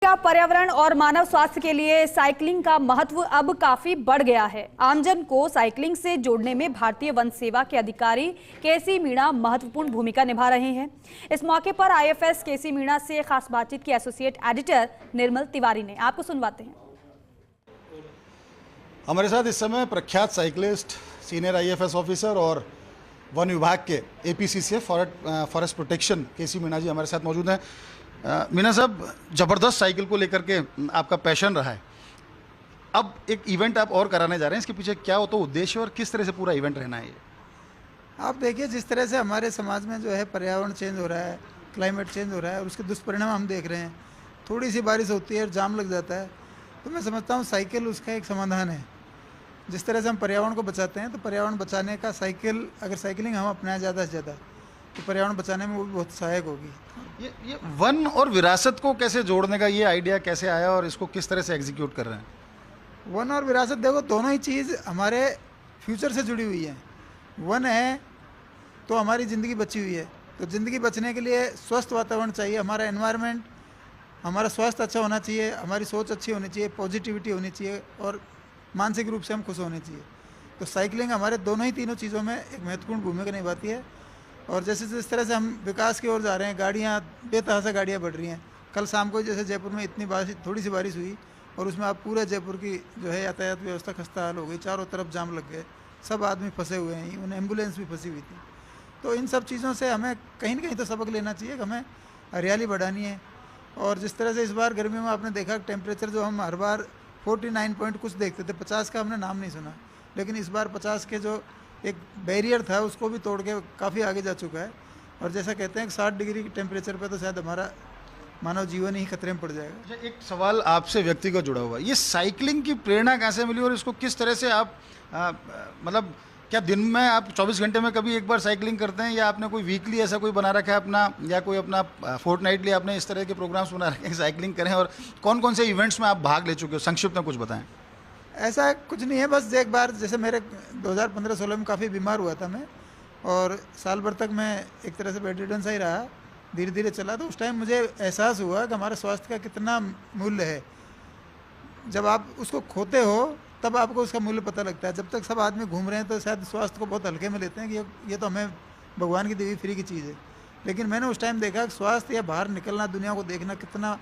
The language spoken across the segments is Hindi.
का पर्यावरण और मानव स्वास्थ्य के लिए साइकिलिंग का महत्व अब काफी बढ़ गया है। आमजन को साइकिलिंग से जोड़ने में भारतीय वन सेवा के अधिकारी केसी मीणा महत्वपूर्ण भूमिका निभा रहे हैं। इस मौके पर आईएफएस केसी मीणा से खास बातचीत की एसोसिएट एडिटर निर्मल तिवारी ने। आपको सुनवाते हैं। हमारे साथ इस समय प्रख्यात साइकिलिस्ट, सीनियर आईएफएस ऑफिसर और वन विभाग के एपीसीसी फॉरेस्ट प्रोटेक्शन केसी मीणा जी हमारे साथ मौजूद हैं। मीणा साहब, ज़बरदस्त साइकिल को लेकर के आपका पैशन रहा है। अब एक इवेंट आप और कराने जा रहे हैं, इसके पीछे क्या होता है उद्देश्य और किस तरह से पूरा इवेंट रहना है ये? आप देखिए, जिस तरह से हमारे समाज में जो है पर्यावरण चेंज हो रहा है, क्लाइमेट चेंज हो रहा है और उसके दुष्परिणाम हम देख रहे हैं। थोड़ी सी बारिश होती है और जाम लग जाता है, तो मैं समझता हूँ साइकिल उसका एक समाधान है। जिस तरह से हम पर्यावरण को बचाते हैं, तो पर्यावरण बचाने का अगर साइकिलिंग हम अपनाएं ज़्यादा से ज़्यादा, तो पर्यावरण बचाने में वो भी बहुत सहायक होगी। ये वन और विरासत को कैसे जोड़ने का ये आइडिया कैसे आया और इसको किस तरह से एग्जीक्यूट कर रहे हैं? वन और विरासत, देखो, दोनों ही चीज़ हमारे फ्यूचर से जुड़ी हुई है। वन है तो हमारी ज़िंदगी बची हुई है, तो ज़िंदगी बचने के लिए स्वस्थ वातावरण चाहिए, हमारा एनवायरनमेंट, हमारा स्वास्थ्य अच्छा होना चाहिए, हमारी सोच अच्छी होनी चाहिए, पॉजिटिविटी होनी चाहिए और मानसिक रूप से हम खुश होने चाहिए। तो साइकिलिंग हमारे दोनों ही तीनों चीज़ों में एक महत्वपूर्ण भूमिका निभाती है। और जैसे जिस तरह से हम विकास की ओर जा रहे हैं, गाड़ियाँ बेतहाशा गाड़ियाँ बढ़ रही हैं। कल शाम को जैसे जयपुर में इतनी बारिश, थोड़ी सी बारिश हुई और उसमें आप पूरे जयपुर की जो है यातायात व्यवस्था खस्ता हाल हो गई, चारों तरफ जाम लग गए, सब आदमी फंसे हुए हैं, उन्हें एम्बुलेंस भी फंसी हुई थी। तो इन सब चीज़ों से हमें कहीं ना कहीं तो सबक लेना चाहिए कि हमें हरियाली बढ़ानी है। और जिस तरह से इस बार गर्मी में आपने देखा टेम्परेचर जो हम हर बार 49 पॉइंट कुछ देखते थे, 50 का हमने नाम नहीं सुना, लेकिन इस बार 50 के जो एक बैरियर था उसको भी तोड़ के काफ़ी आगे जा चुका है। और जैसा कहते हैं कि 60 डिग्री की टेम्परेचर पे तो शायद हमारा मानव जीवन ही खतरे में पड़ जाएगा। एक सवाल आपसे व्यक्तिगत जुड़ा हुआ, ये साइकिलिंग की प्रेरणा कैसे मिली और इसको किस तरह से आप मतलब क्या दिन में आप 24 घंटे में कभी एक बार साइकिलिंग करते हैं या आपने कोई वीकली ऐसा कोई बना रखा है अपना, या कोई अपना फोर्टनाइटली आपने इस तरह के प्रोग्राम्स बना रखे हैं साइकिलिंग करें? और कौन कौन से इवेंट्स में आप भाग ले चुके हो, संक्षिप्त में कुछ बताएं। ऐसा कुछ नहीं है, बस एक बार जैसे मेरे 2015-16 में काफ़ी बीमार हुआ था मैं, और साल भर तक मैं एक तरह से बेड रिडन सा ही रहा, धीरे धीरे चला। तो उस टाइम मुझे एहसास हुआ कि हमारे स्वास्थ्य का कितना मूल्य है। जब आप उसको खोते हो तब आपको उसका मूल्य पता लगता है। जब तक सब आदमी घूम रहे हैं तो शायद स्वास्थ्य को बहुत हल्के में लेते हैं कि ये तो हमें भगवान की दी हुई फ्री की चीज़ है। लेकिन मैंने उस टाइम देखा कि स्वास्थ्य या बाहर निकलना, दुनिया को देखना कितना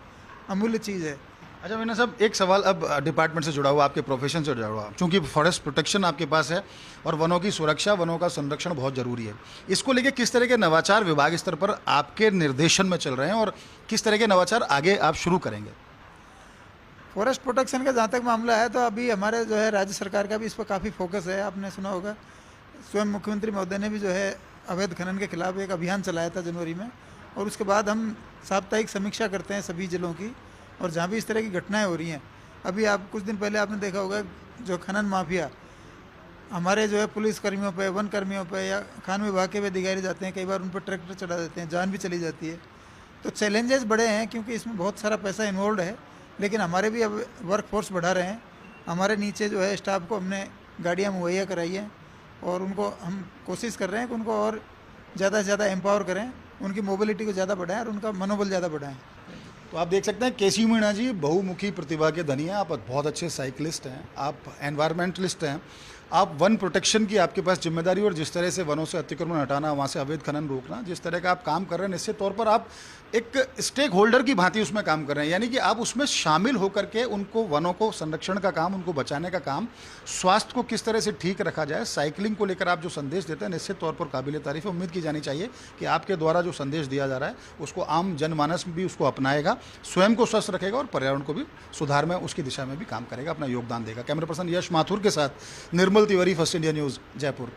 अमूल्य चीज़ है। अच्छा मीणा साहब, एक सवाल अब डिपार्टमेंट से जुड़ा हुआ, आपके प्रोफेशन से जुड़ा हुआ, क्योंकि फॉरेस्ट प्रोटेक्शन आपके पास है और वनों की सुरक्षा, वनों का संरक्षण बहुत ज़रूरी है। इसको लेके किस तरह के नवाचार विभाग स्तर पर आपके निर्देशन में चल रहे हैं और किस तरह के नवाचार आगे आप शुरू करेंगे? फॉरेस्ट प्रोटेक्शन का जहाँ तक मामला है, तो अभी हमारे जो है राज्य सरकार का भी इस पर काफ़ी फोकस है। आपने सुना होगा, स्वयं मुख्यमंत्री महोदय ने भी जो है अवैध खनन के खिलाफ एक अभियान चलाया था जनवरी में, और उसके बाद हम साप्ताहिक समीक्षा करते हैं सभी जिलों की, और जहाँ भी इस तरह की घटनाएं हो रही हैं। अभी आप कुछ दिन पहले आपने देखा होगा, जो खनन माफिया हमारे जो है पुलिस कर्मियों पे, वन कर्मियों पे या खान विभाग के भी अधिकारी जाते हैं, कई बार उन पर ट्रैक्टर चढ़ा देते हैं, जान भी चली जाती है। तो चैलेंजेस बड़े हैं क्योंकि इसमें बहुत सारा पैसा इन्वॉल्व है। लेकिन हमारे भी अब वर्क फोर्स बढ़ा रहे हैं। हमारे नीचे जो है स्टाफ को हमने गाड़ियाँ मुहैया कराई हैं और उनको हम कोशिश कर रहे हैं कि उनको और ज़्यादा से ज़्यादा एम्पावर करें, उनकी मोबिलिटी को ज़्यादा बढ़ाएं और उनका मनोबल ज़्यादा बढ़ाएं। तो आप देख सकते हैं केसी मीणा जी बहुमुखी प्रतिभा के धनी हैं। आप बहुत अच्छे साइकिलिस्ट हैं, आप एनवायरमेंटलिस्ट हैं, आप वन प्रोटेक्शन की आपके पास जिम्मेदारी, और जिस तरह से वनों से अतिक्रमण हटाना, वहाँ से अवैध खनन रोकना, जिस तरह का आप काम कर रहे हैं, निश्चित तौर पर आप एक स्टेक होल्डर की भांति उसमें काम कर रहे हैं। यानी कि आप उसमें शामिल होकर के उनको, वनों को संरक्षण का काम, उनको बचाने का काम, स्वास्थ्य को किस तरह से ठीक रखा जाए, साइकिलिंग को लेकर आप जो संदेश देते हैं, निश्चित तौर पर काबिल तारीफ है। उम्मीद की जानी चाहिए कि आपके द्वारा जो संदेश दिया जा रहा है उसको आम जनमानस भी उसको अपनाएगा, स्वयं को स्वस्थ रखेगा और पर्यावरण को भी सुधार में, उसकी दिशा में भी काम करेगा, अपना योगदान देगा। कैमरा पर्सन यश माथुर के साथ Nirmal Tiwari, First India News, Jaipur.